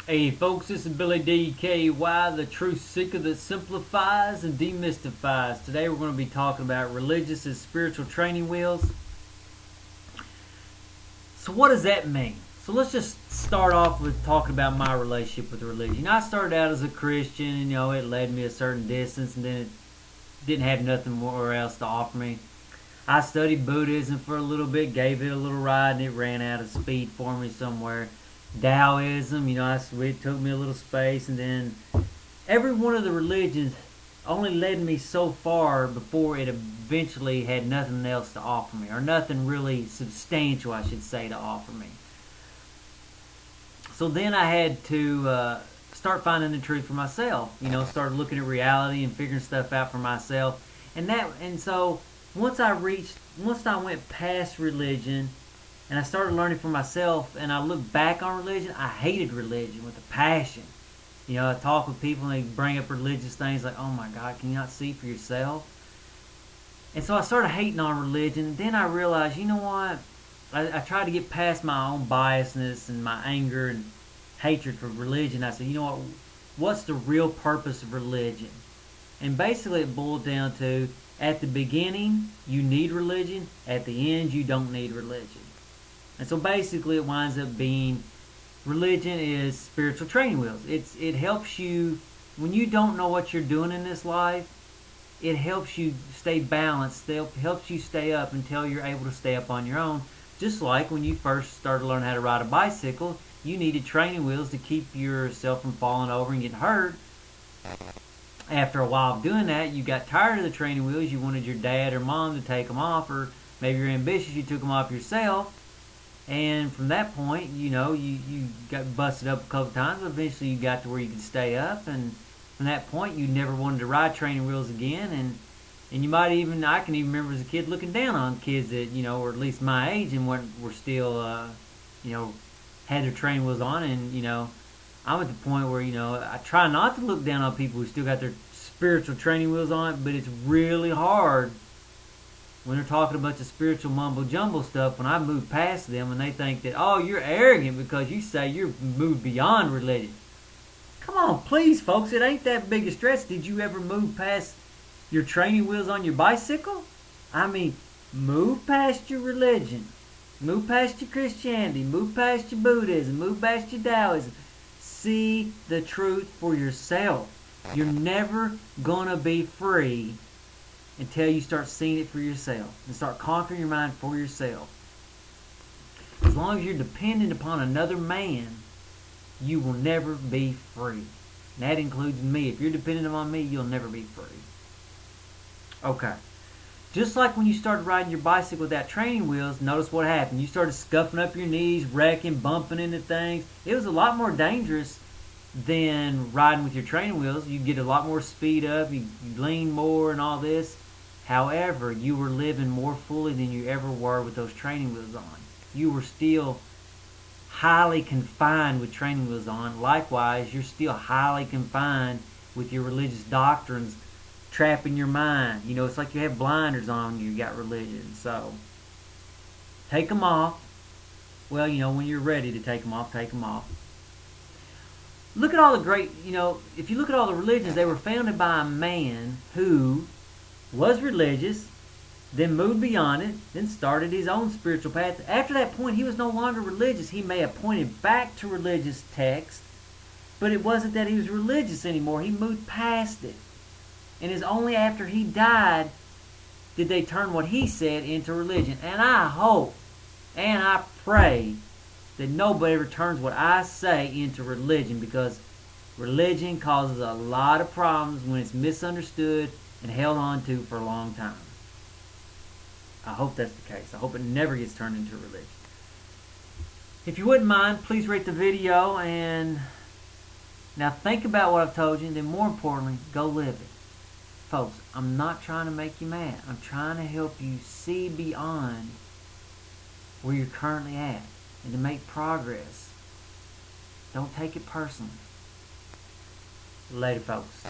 Hey folks, this is Billy DKY, the truth seeker that simplifies and demystifies. Today we're going to be talking about religious and spiritual training wheels. So what does that mean? So let's just start off with talking about my relationship with religion. I started out as a Christian and it led me a certain distance and then it didn't have nothing more else to offer me. I studied Buddhism for a little bit, gave it a little ride, and it ran out of speed for me somewhere. Taoism, it took me a little space, and then every one of the religions only led me so far before it eventually had nothing else to offer me, or nothing really substantial, I should say, to offer me. So then I had to start finding the truth for myself. Started looking at reality and figuring stuff out for myself, and so once I went past religion and I started learning for myself and I looked back on religion, I hated religion with a passion. I talk with people and they bring up religious things like, oh my God, can you not see for yourself? And so I started hating on religion. Then I realized, you know what? I tried to get past my own biasness and my anger and hatred for religion. I said, you know what? What's the real purpose of religion? And basically it boiled down to, at the beginning, you need religion. At the end, you don't need religion. And so basically it winds up being, religion is spiritual training wheels. It helps you, when you don't know what you're doing in this life, it helps you stay balanced. It helps you stay up until you're able to stay up on your own. Just like when you first started learning how to ride a bicycle, you needed training wheels to keep yourself from falling over and getting hurt. After a while of doing that, you got tired of the training wheels. You wanted your dad or mom to take them off, or maybe you're ambitious, you took them off yourself. And from that point, you got busted up a couple times, but eventually you got to where you could stay up. And from that point, you never wanted to ride training wheels again. And you might even, I can even remember as a kid looking down on kids that, or at least my age and were still, had their training wheels on. And, I'm at the point where, I try not to look down on people who still got their spiritual training wheels on, but it's really hard when they're talking a bunch of spiritual mumbo-jumbo stuff when I move past them and they think that, oh, you're arrogant because you say you're moved beyond religion. Come on, please, folks, it ain't that big a stretch. Did you ever move past your training wheels on your bicycle? I mean, move past your religion. Move past your Christianity. Move past your Buddhism. Move past your Taoism. See the truth for yourself. You're never going to be free until you start seeing it for yourself and start conquering your mind for yourself. As long as you're dependent upon another man, you will never be free. And that includes me. If you're dependent upon me, you'll never be free. Okay. Just like when you started riding your bicycle without training wheels, notice what happened. You started scuffing up your knees, wrecking, bumping into things. It was a lot more dangerous than riding with your training wheels. You get a lot more speed up, you lean more and all this. However, you were living more fully than you ever were with those training wheels on. You were still highly confined with training wheels on. Likewise, you're still highly confined with your religious doctrines trapping your mind. It's like you have blinders on when you got religion. So, take them off. Well, when you're ready to take them off, take them off. Look at all the great, if you look at all the religions, they were founded by a man who was religious, then moved beyond it, then started his own spiritual path. After that point, he was no longer religious. He may have pointed back to religious texts, but it wasn't that he was religious anymore. He moved past it. And it's only after he died did they turn what he said into religion. And I hope and I pray that nobody ever turns what I say into religion, because religion causes a lot of problems when it's misunderstood and held on to for a long time. I hope that's the case. I hope it never gets turned into religion. If you wouldn't mind, please rate the video, and now think about what I've told you, and then more importantly, go live it. Folks, I'm not trying to make you mad. I'm trying to help you see beyond where you're currently at and to make progress. Don't take it personally. Later, folks.